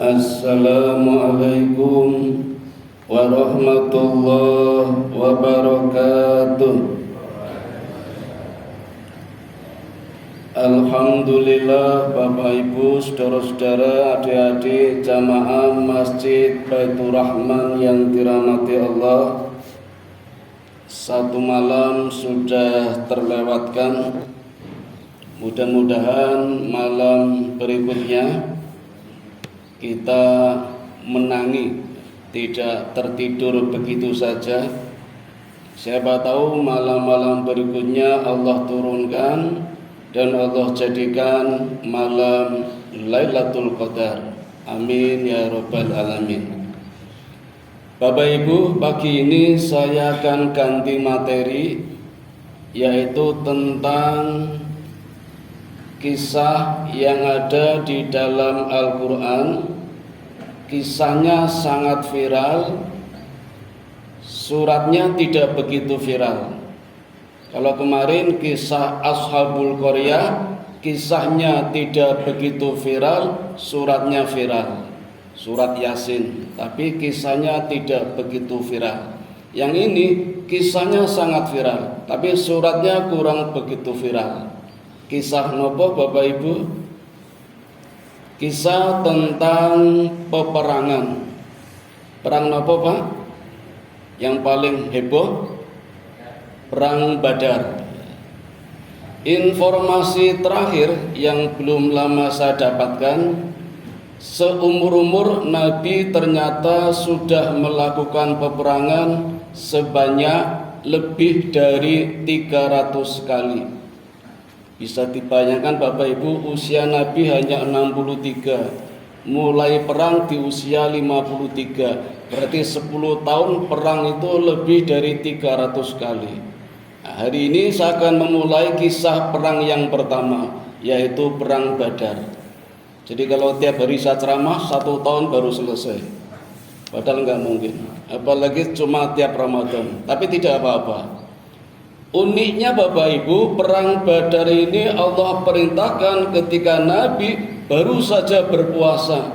Assalamualaikum warahmatullahi wabarakatuh. Alhamdulillah, Bapak Ibu, saudara-saudara, adik-adik jamaah Masjid Baitur Rahman yang dirahmati Allah. Satu malam sudah terlewatkan. Mudah-mudahan malam berikutnya kita menangi, tidak tertidur begitu saja. Siapa tahu malam-malam berikutnya Allah turunkan dan Allah jadikan malam Lailatul Qadar. Amin ya rabbal alamin. Bapak Ibu, pagi ini saya akan ganti materi, yaitu tentang kisah yang ada di dalam Al-Quran. Kisahnya sangat viral, suratnya tidak begitu viral. Kalau kemarin kisah Ashabul Qaryah, kisahnya tidak begitu viral, suratnya viral, surat Yasin, tapi kisahnya tidak begitu viral. Yang ini kisahnya sangat viral, tapi suratnya kurang begitu viral. Kisah nopo Bapak Ibu? Kisah tentang peperangan. Perang nopo Pak? Yang paling heboh? Perang Badar. Informasi terakhir yang belum lama saya dapatkan, seumur-umur Nabi ternyata sudah melakukan peperangan sebanyak lebih dari 300 kali. Bisa dibayangkan Bapak Ibu, usia Nabi hanya 63, mulai perang di usia 53, berarti 10 tahun perang itu lebih dari 300 kali. Nah, hari ini saya akan memulai kisah perang yang pertama, yaitu perang Badar. Jadi kalau tiap hari saya ceramah 1 tahun baru selesai, padahal nggak mungkin, apalagi cuma tiap Ramadan, tapi tidak apa-apa. Uniknya Bapak Ibu, perang Badar ini Allah perintahkan ketika Nabi baru saja berpuasa.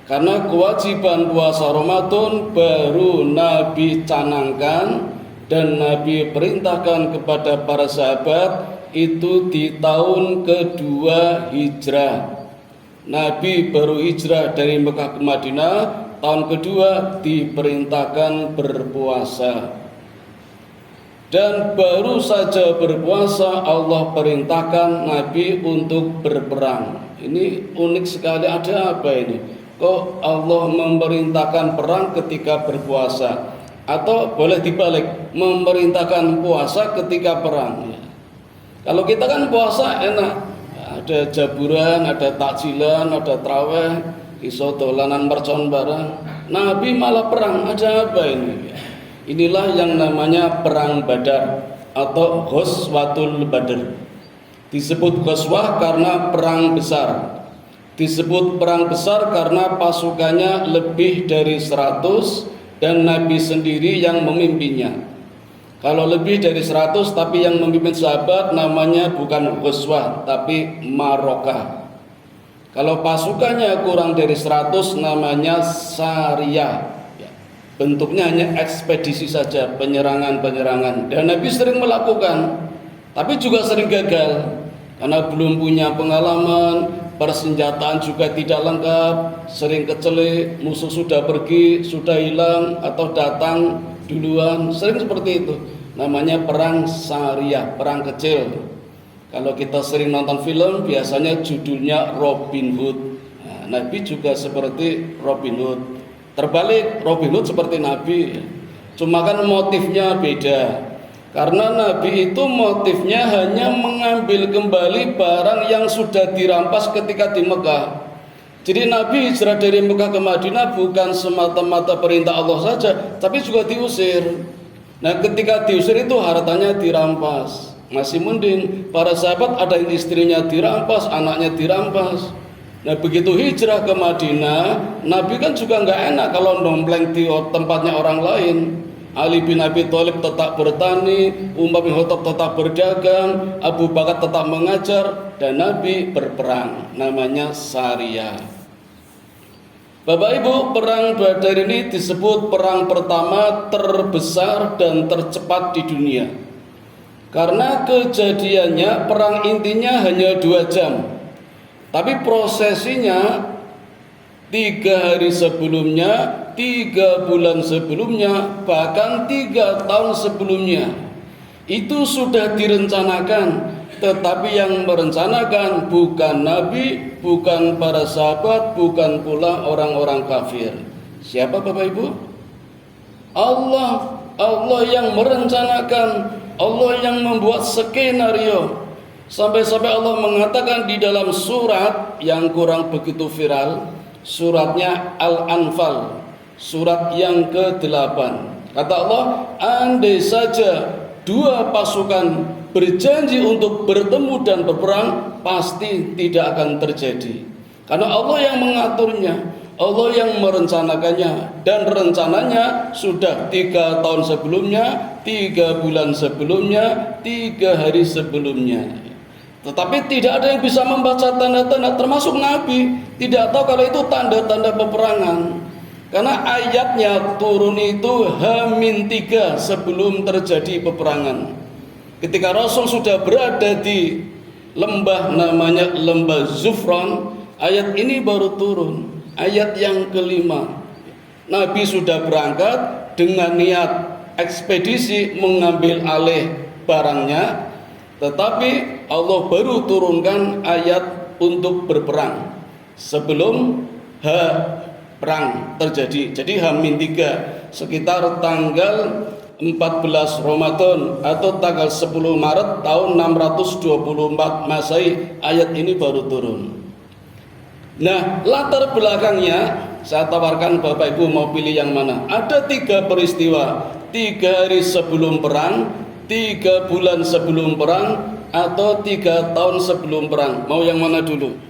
Karena kewajiban puasa Ramadan baru Nabi canangkan dan Nabi perintahkan kepada para sahabat itu di tahun kedua hijrah. Nabi baru hijrah dari Mekah ke Madinah, tahun kedua diperintahkan berpuasa. Dan baru saja berpuasa Allah perintahkan Nabi untuk berperang. Ini unik sekali, ada apa ini? Kok Allah memerintahkan perang ketika berpuasa? Atau boleh dibalik, memerintahkan puasa ketika perang ya. Kalau kita kan puasa enak, ada jaburan, ada takjilan, ada traweh, iso dolanan mercon barang. Nabi malah perang, ada apa ini? Inilah yang namanya perang Badar atau Ghazwatul Badr. Disebut ghazwah karena perang besar. Disebut perang besar karena pasukannya lebih dari 100 dan Nabi sendiri yang memimpinnya. Kalau lebih dari 100 tapi yang memimpin sahabat namanya bukan ghazwah tapi marokah. Kalau pasukannya kurang dari 100 namanya sariyah. Bentuknya hanya ekspedisi saja, penyerangan-penyerangan. Dan Nabi sering melakukan, tapi juga sering gagal karena belum punya pengalaman, persenjataan juga tidak lengkap, sering kecelek, musuh sudah pergi, sudah hilang atau datang duluan, sering seperti itu. Namanya perang sariyah, perang kecil. Kalau kita sering nonton film, biasanya judulnya Robin Hood. Nah, Nabi juga seperti Robin Hood. Terbalik, Robin Hood seperti Nabi, cuma kan motifnya beda. Karena Nabi itu motifnya hanya mengambil kembali barang yang sudah dirampas ketika di Mekah. Jadi Nabi hijrah dari Mekah ke Madinah bukan semata-mata perintah Allah saja, tapi juga diusir. Nah ketika diusir itu hartanya dirampas. Masih mending para sahabat ada yang istrinya dirampas, anaknya dirampas. Nah begitu hijrah ke Madinah, Nabi kan juga nggak enak kalau nompleng di tempatnya orang lain. Ali bin Abi Thalib tetap bertani, Umar bin Khattab tetap berdagang, Abu Bakar tetap mengajar, dan Nabi berperang. Namanya Sariyah. Bapak Ibu, perang Badar ini disebut perang pertama terbesar dan tercepat di dunia. Karena kejadiannya perang intinya hanya 2 jam. Tapi prosesinya 3 hari sebelumnya, 3 bulan sebelumnya, bahkan 3 tahun sebelumnya. Itu sudah direncanakan. Tetapi yang merencanakan bukan Nabi, bukan para sahabat, bukan pula orang-orang kafir. Siapa Bapak Ibu? Allah. Allah yang merencanakan, Allah yang membuat skenario. Sampai-sampai Allah mengatakan di dalam surat yang kurang begitu viral, suratnya Al-Anfal, surat yang ke-8. Kata Allah, andai saja 2 pasukan berjanji untuk bertemu dan berperang, pasti tidak akan terjadi. Karena Allah yang mengaturnya, Allah yang merencanakannya, dan rencananya sudah 3 tahun sebelumnya, 3 bulan sebelumnya, 3 hari sebelumnya. Tetapi tidak ada yang bisa membaca tanda-tanda, termasuk Nabi tidak tahu kalau itu tanda-tanda peperangan. Karena ayatnya turun itu H-3 sebelum terjadi peperangan. Ketika Rasul sudah berada di lembah namanya lembah Zufran, ayat ini baru turun, ayat yang kelima. Nabi sudah berangkat dengan niat ekspedisi mengambil alih barangnya, tetapi Allah baru turunkan ayat untuk berperang sebelum perang terjadi. Jadi H-3 sekitar tanggal 14 Ramadan atau tanggal 10 Maret tahun 624 Masehi, ayat ini baru turun. Nah, latar belakangnya saya tawarkan Bapak Ibu mau pilih yang mana. Ada 3 peristiwa, 3 hari sebelum perang, 3 bulan sebelum perang, atau 3 tahun sebelum perang. Mau yang mana dulu?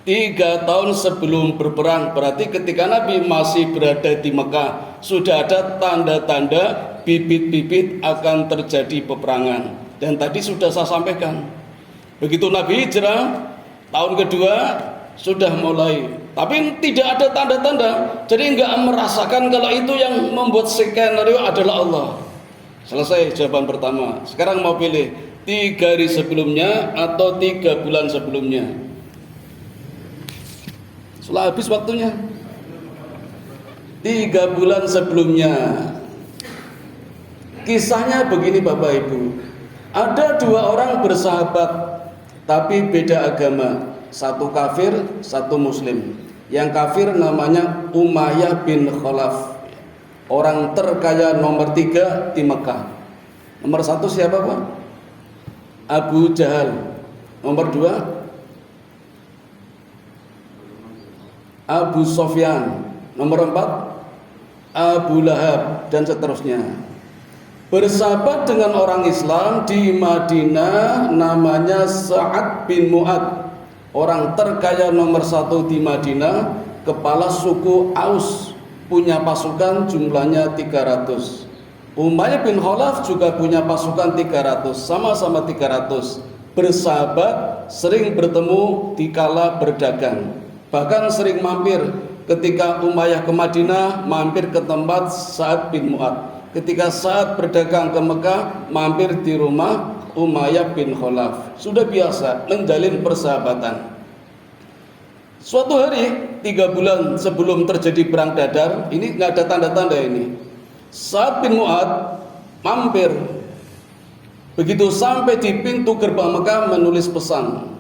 3 tahun sebelum berperang, berarti ketika Nabi masih berada di Mekah, sudah ada tanda-tanda bibit-bibit akan terjadi peperangan. Dan tadi sudah saya sampaikan, begitu Nabi hijrah, tahun kedua sudah mulai. Tapi tidak ada tanda-tanda, jadi enggak merasakan kalau itu yang membuat skenario adalah Allah. Selesai jawaban pertama. Sekarang mau pilih 3 hari sebelumnya atau 3 bulan sebelumnya. Sudah habis waktunya. 3 bulan sebelumnya. Kisahnya begini Bapak Ibu. Ada 2 orang bersahabat tapi beda agama. Satu kafir, satu muslim. Yang kafir namanya Umayyah bin Khalaf, orang terkaya nomor 3 di Mekah. Nomor 1 siapa Pak? Abu Jahal. Nomor 2 Abu Sofyan. Nomor 4 Abu Lahab, dan seterusnya. Bersahabat dengan orang Islam di Madinah namanya Sa'ad bin Mu'ad, orang terkaya nomor 1 di Madinah, kepala suku Aus, punya pasukan jumlahnya 300. Umayyah bin Khalaf juga punya pasukan 300, sama-sama 300. Bersahabat, sering bertemu dikala berdagang. Bahkan sering mampir. Ketika Umayyah ke Madinah, mampir ke tempat Sa'ad bin Mu'ad. Ketika Sa'ad berdagang ke Mekah, mampir di rumah Umayyah bin Khalaf. Sudah biasa menjalin persahabatan. Suatu hari 3 bulan sebelum terjadi perang Badar, ini nggak ada tanda-tanda ini, Sa'ad bin Mu'ad mampir. Begitu sampai di pintu gerbang Mekah menulis pesan,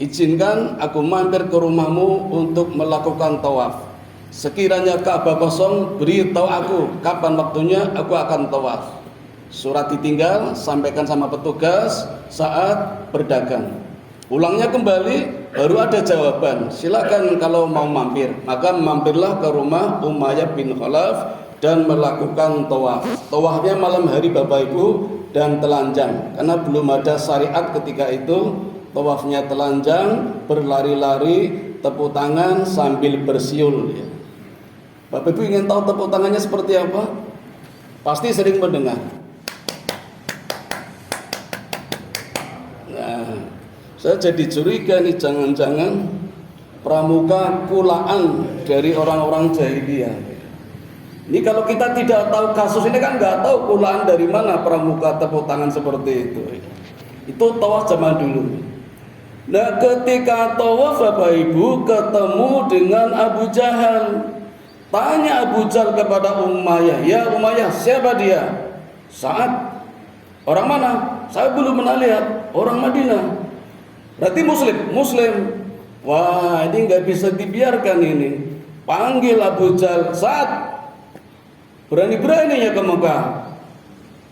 izinkan aku mampir ke rumahmu untuk melakukan tawaf. Sekiranya Ka'bah kosong, beritahu aku kapan waktunya, aku akan tawaf. Surat ditinggal, sampaikan sama petugas saat berdagang. Pulangnya kembali, baru ada jawaban, silakan kalau mau mampir. Maka mampirlah ke rumah Umayyah bin Khalaf dan melakukan tawaf. Tawafnya malam hari Bapak Ibu, dan telanjang, karena belum ada syariat ketika itu. Tawafnya telanjang, berlari-lari, tepuk tangan sambil bersiul. Bapak Ibu ingin tahu tepuk tangannya seperti apa? Pasti sering mendengar. Nah, saya jadi curiga nih, jangan-jangan pramuka kulaan dari orang-orang jahiliyah. Ini kalau kita tidak tahu kasus ini kan nggak tahu kulaan dari mana pramuka tepuk tangan seperti itu. Itu tawaf zaman dulu. Nah, ketika tawaf Bapak Ibu ketemu dengan Abu Jahal. Tanya Abu Jahal kepada Umayyah, "Ya Umayyah, siapa dia?" "Sa'ad." "Orang mana?" "Saya belum pernah lihat." "Orang Madinah." "Berarti Muslim." Wah, ini nggak bisa dibiarkan ini. Panggil Abu Jahal, "Sa'ad, berani-beraninya ke Mekah.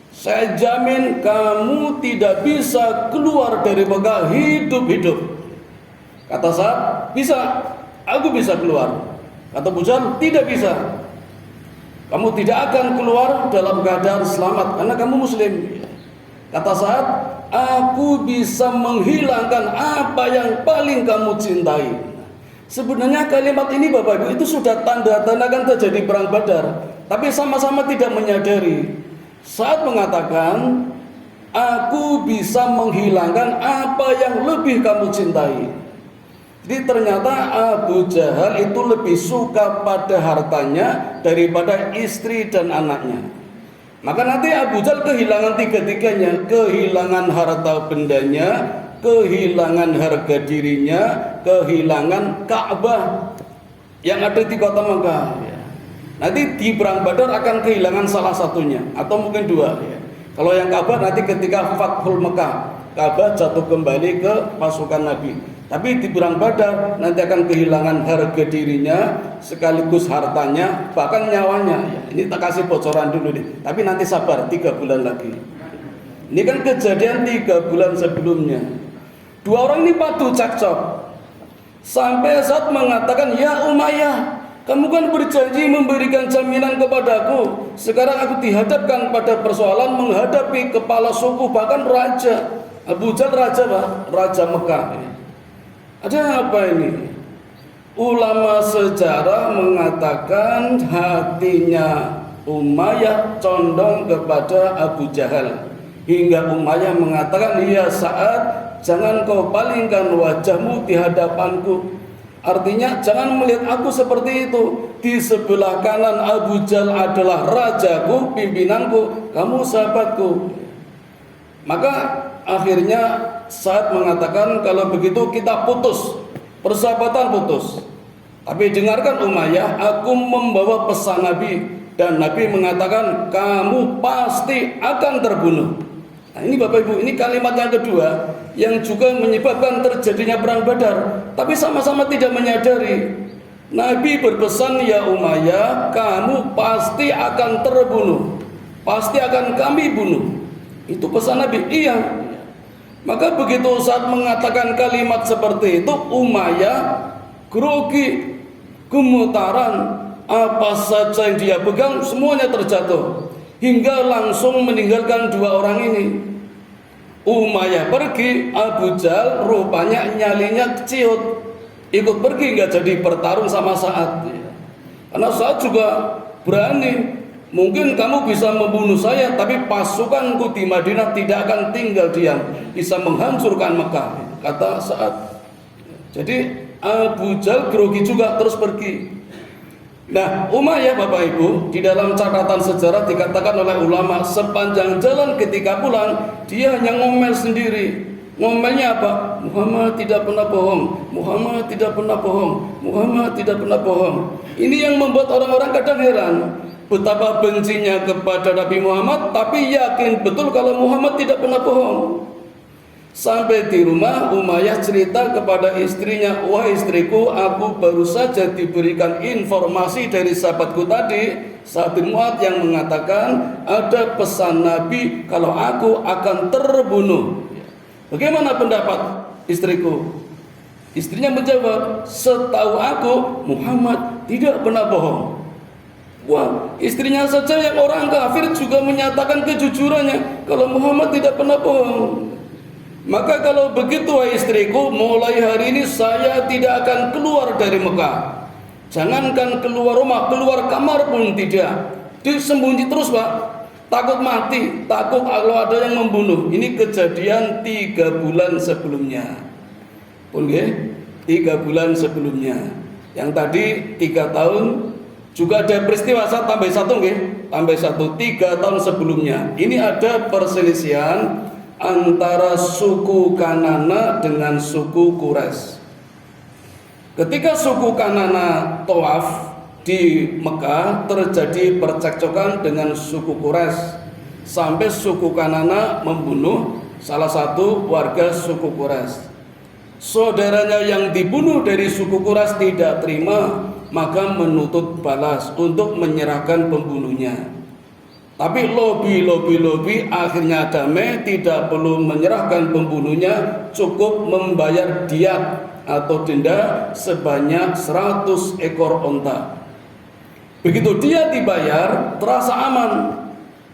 Saya jamin kamu tidak bisa keluar dari Mekah hidup-hidup." Kata Sa'ad, "Bisa, aku bisa keluar." Kata Abu Jahal, "Tidak bisa. Kamu tidak akan keluar dalam keadaan selamat karena kamu Muslim." Kata Sa'ad, "Aku bisa menghilangkan apa yang paling kamu cintai." Sebenarnya kalimat ini Bapak Ibu itu sudah tanda-tandakan terjadi perang Badar, tapi sama-sama tidak menyadari. Saat mengatakan, "Aku bisa menghilangkan apa yang lebih kamu cintai." Jadi ternyata Abu Jahal itu lebih suka pada hartanya daripada istri dan anaknya. Maka nanti Abu Jahal kehilangan tiga-tiganya, kehilangan harta bendanya, kehilangan harga dirinya, kehilangan Ka'bah yang ada di kota Mekah. Nanti di perang Badar akan kehilangan salah satunya atau mungkin dua. Kalau yang Ka'bah nanti ketika Fathul Mekah, Ka'bah jatuh kembali ke pasukan Nabi. Tapi di perang Badar nanti akan kehilangan harga dirinya sekaligus hartanya, bahkan nyawanya. Ini tak kasih bocoran dulu nih. Tapi nanti sabar 3 bulan lagi. Ini kan kejadian 3 bulan sebelumnya. Dua orang ini padu cekcok. Sampai saat mengatakan, "Ya Umayyah, kamu kan berjanji memberikan jaminan kepadaku. Sekarang aku dihadapkan pada persoalan menghadapi kepala suku, bahkan raja." Abu Jahal raja Pak, raja Mekah. Ada apa ini? Ulama sejarah mengatakan hatinya Umayyah condong kepada Abu Jahal. Hingga Umayyah mengatakan, "Ya Sa'ad, jangan kau palingkan wajahmu di hadapanku." Artinya jangan melihat aku seperti itu. Di sebelah kanan Abu Jahal adalah rajaku, pimpinanku, kamu sahabatku. Maka akhirnya Sa'ad mengatakan, "Kalau begitu kita putus, persahabatan putus. Tapi dengarkan Umayyah, aku membawa pesan Nabi." Dan Nabi mengatakan, "Kamu pasti akan terbunuh." Nah, ini Bapak Ibu, ini kalimat yang kedua yang juga menyebabkan terjadinya perang Badar. Tapi sama-sama tidak menyadari. Nabi berpesan, "Ya Umayyah, kamu pasti akan terbunuh. Pasti akan kami bunuh." Itu pesan Nabi. Iya. Maka begitu saat mengatakan kalimat seperti itu, Umayyah grogi, gemetaran, apa saja yang dia pegang semuanya terjatuh, hingga langsung meninggalkan dua orang ini. Umayyah pergi, Abu Jahal rupanya nyalinya keciut, ikut pergi, nggak jadi bertarung sama Sa'ad. Karena Sa'ad juga berani. Mungkin kamu bisa membunuh saya, tapi pasukanku di Madinah tidak akan tinggal diam, bisa menghancurkan Mekah, kata Sa'ad. Jadi Abu Jahal grogi juga terus pergi. Nah, Umayyah Bapak Ibu, di dalam catatan sejarah dikatakan oleh ulama, sepanjang jalan ketika pulang dia hanya ngomel sendiri. Ngomelnya apa? Muhammad tidak pernah bohong, Muhammad tidak pernah bohong, Muhammad tidak pernah bohong. Ini yang membuat orang-orang kadang heran, betapa bencinya kepada Nabi Muhammad, tapi yakin betul kalau Muhammad tidak pernah bohong. Sampai di rumah, Umayyah cerita kepada istrinya, "Wahai istriku, aku baru saja diberikan informasi dari sahabatku tadi, Sa'ad bin Mu'adz, yang mengatakan ada pesan Nabi kalau aku akan terbunuh. Bagaimana pendapat istriku?" Istrinya menjawab, "Setahu aku, Muhammad tidak pernah bohong." Wah, istrinya saja yang orang kafir juga menyatakan kejujurannya kalau Muhammad tidak pernah bohong. Maka kalau begitu wahai istriku, mulai hari ini saya tidak akan keluar dari Mekah. Jangankan keluar rumah, keluar kamar pun tidak. Disembunyi terus Pak, takut mati, takut kalau ada yang membunuh. Ini kejadian 3 bulan sebelumnya. Pun 3 bulan sebelumnya. Yang tadi 3 tahun. Juga ada peristiwa, saya tambah 1 nggih, tambah 1, 3 tahun sebelumnya. Ini ada perselisihan antara suku Kanana dengan suku Quraisy. Ketika suku Kanana tawaf di Mekah, terjadi percekcokan dengan suku Quraisy sampai suku Kanana membunuh salah satu warga suku Quraisy. Saudaranya yang dibunuh dari suku Quraisy tidak terima, maka menuntut balas untuk menyerahkan pembunuhnya. Tapi lobby akhirnya damai, tidak perlu menyerahkan pembunuhnya, cukup membayar diat atau denda sebanyak 100 ekor onta. Begitu dia dibayar, terasa aman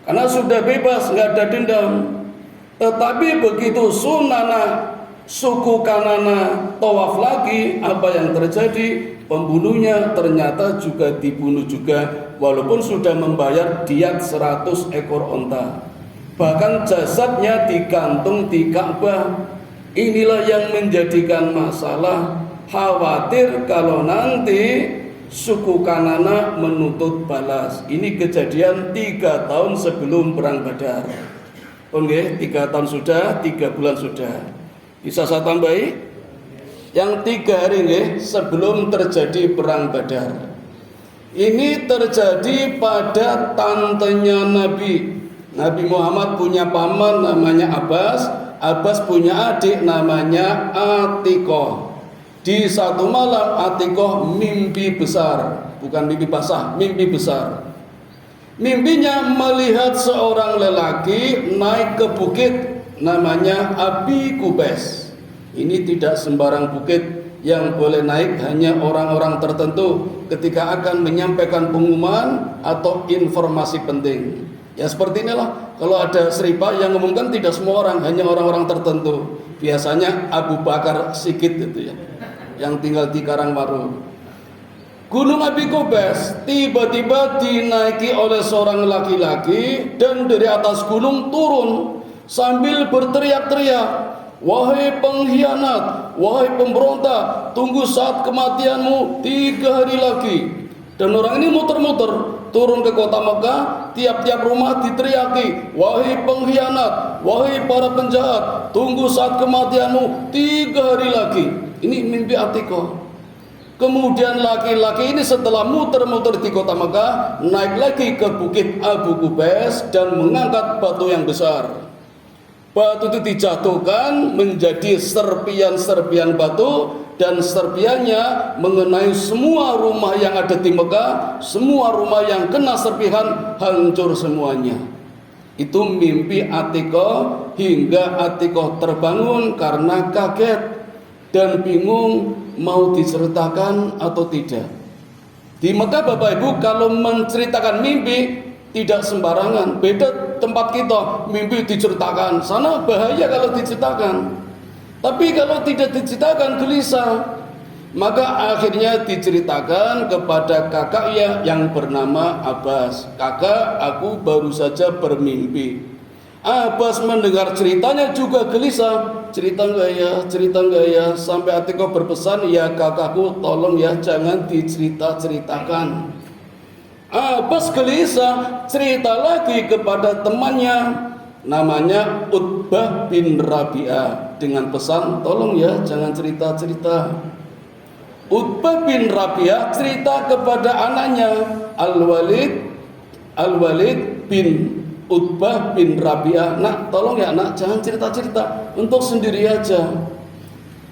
karena sudah bebas, nggak ada dendam. Tetapi begitu Sunana suku Kanana tawaf lagi, apa yang terjadi? Pembunuhnya ternyata juga dibunuh juga, walaupun sudah membayar diat 100 ekor onta. Bahkan jasadnya digantung di Ka'bah. Inilah yang menjadikan masalah. Khawatir kalau nanti suku Kanana menuntut balas. Ini kejadian 3 tahun sebelum perang Badar. Oke, 3 tahun sudah, 3 bulan sudah. Bisa saya tambahi? Yang 3 hari ini sebelum terjadi perang Badar. Ini terjadi pada tantenya Nabi Muhammad punya paman namanya Abbas, Abbas punya adik namanya Atikoh. Di satu malam Atikoh mimpi besar, bukan mimpi basah, mimpi besar. Mimpinya melihat seorang lelaki naik ke bukit namanya Abi Kubais. Ini tidak sembarang bukit, yang boleh naik hanya orang-orang tertentu ketika akan menyampaikan pengumuman atau informasi penting. Ya seperti inilah, kalau ada seripa yang ngomongkan tidak semua orang, hanya orang-orang tertentu. Biasanya Abu Bakar Sigit itu ya, yang tinggal di Karangwaru. Gunung Abi Kubais tiba-tiba dinaiki oleh seorang laki-laki dan dari atas gunung turun sambil berteriak-teriak, "Wahai pengkhianat, wahai pemberontak, tunggu saat kematianmu 3 hari lagi." Dan orang ini muter-muter turun ke kota Mekah, tiap-tiap rumah diteriaki, "Wahai pengkhianat, wahai para penjahat, tunggu saat kematianmu 3 hari lagi." Ini mimpi Atikoh. Kemudian laki-laki ini setelah muter-muter di kota Mekah, naik lagi ke bukit Abu Kubais dan mengangkat batu yang besar. Batu itu dijatuhkan menjadi serpian-serpian batu, dan serpiannya mengenai semua rumah yang ada di Mekah. Semua rumah yang kena serpihan hancur semuanya. Itu mimpi Atikoh, hingga Atikoh terbangun karena kaget dan bingung mau diceritakan atau tidak. Di Mekah Bapak Ibu kalau menceritakan mimpi tidak sembarangan. Beda tempat kita, mimpi diceritakan, sana bahaya kalau diceritakan. Tapi kalau tidak diceritakan gelisah. Maka akhirnya diceritakan kepada kakaknya yang bernama Abbas. "Kakak, aku baru saja bermimpi." Abbas mendengar ceritanya juga gelisah. Cerita enggak ya? Sampai Atikoh berpesan, "Ya kakakku, tolong ya jangan dicerita-ceritakan." Abbas gelisah, cerita lagi kepada temannya namanya Utbah bin Rabi'ah dengan pesan, "Tolong ya jangan cerita-cerita." Utbah bin Rabi'ah cerita kepada anaknya Al-Walid bin Utbah bin Rabi'ah, "Nak, tolong ya nak, jangan cerita-cerita, untuk sendiri aja."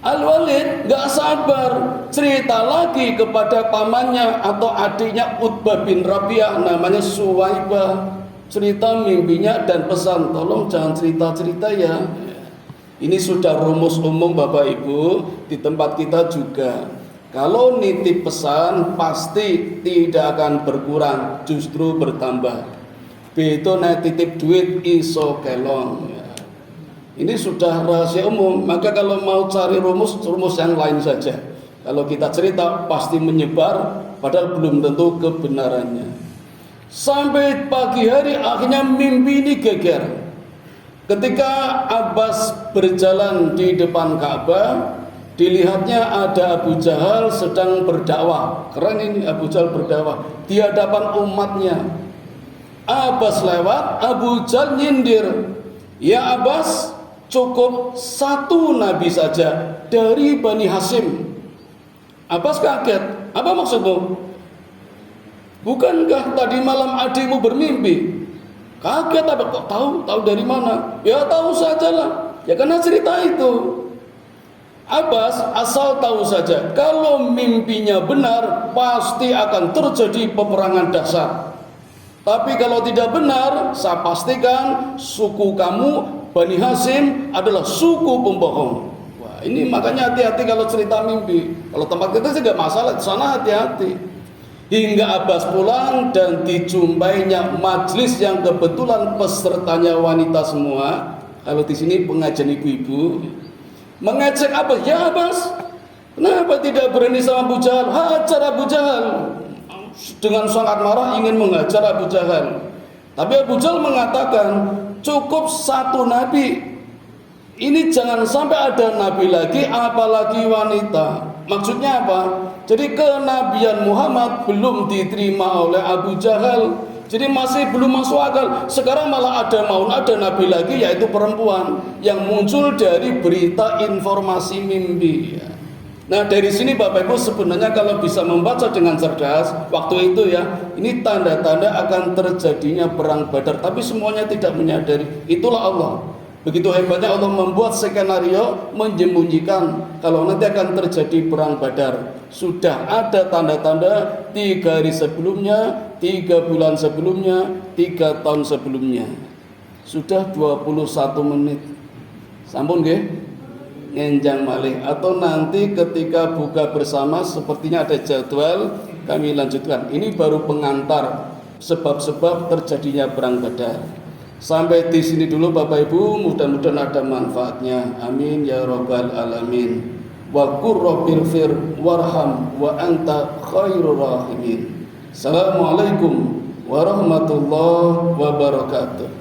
Al-Walid gak sabar, cerita lagi kepada pamannya atau adiknya Utbah bin Rabi'ah namanya Suwaibah. Cerita mimpinya dan pesan, "Tolong jangan cerita-cerita ya." Ini sudah rumus umum Bapak Ibu di tempat kita juga. Kalau nitip pesan pasti tidak akan berkurang, justru bertambah. Beto nek titip duit iso kelong. Ini sudah rahasia umum. Maka kalau mau cari rumus yang lain saja. Kalau kita cerita pasti menyebar, padahal belum tentu kebenarannya. Sampai pagi hari akhirnya mimpi ini geger. Ketika Abbas berjalan di depan Ka'bah, Dilihatnya ada Abu Jahal sedang berdakwah. Keren ini, Abu Jahal berdakwah di hadapan umatnya. Abbas lewat, Abu Jahal nyindir, "Ya Abbas, cukup satu nabi saja dari Bani Hashim." Abbas kaget. "Apa maksudmu? Bukankah tadi malam adikmu bermimpi?" Kaget. "Apa kok tahu? Tahu dari mana?" "Ya tahu sajalah. Ya karena cerita itu." Abbas asal tahu saja, kalau mimpinya benar pasti akan terjadi peperangan dahsyat. Tapi kalau tidak benar, saya pastikan suku kamu Bani Hashim adalah suku pembohong. Wah, ini makanya hati-hati kalau cerita mimpi. Kalau tempat kita sih nggak masalah, di sana hati-hati. Hingga Abbas pulang dan dijumpainya majelis yang kebetulan pesertanya wanita semua. Kalau di sini pengajian ibu-ibu. Mengecek Abbas, "Ya Abbas, kenapa tidak berani sama Abu Jahal? Hajar Abu Jahal." Dengan sangat marah ingin menghajar Abu Jahal. Tapi Abu Jahal mengatakan, "Cukup satu nabi. Ini jangan sampai ada nabi lagi, apalagi wanita." Maksudnya apa? Jadi kenabian Muhammad belum diterima oleh Abu Jahal. Jadi masih belum masuk akal. Sekarang malah ada nabi lagi, yaitu perempuan yang muncul dari berita informasi mimpi. Nah, dari sini Bapak Ibu sebenarnya kalau bisa membaca dengan cerdas waktu itu ya, ini tanda-tanda akan terjadinya perang Badar, tapi semuanya tidak menyadari. Itulah Allah. Begitu hebatnya Allah membuat skenario menyembunyikan kalau nanti akan terjadi perang Badar. Sudah ada tanda-tanda 3 hari sebelumnya, 3 bulan sebelumnya, 3 tahun sebelumnya. Sudah 21 menit. Sampun nggih? Ngenjang malih. Atau nanti ketika buka bersama sepertinya ada jadwal kami lanjutkan. Ini baru pengantar sebab-sebab terjadinya perang Badar. Sampai di sini dulu Bapak Ibu, mudah-mudahan ada manfaatnya. Amin ya rabbal alamin. Wa qur rabbil fir warham wa anta khairur rahimin. Assalamualaikum warahmatullahi wabarakatuh.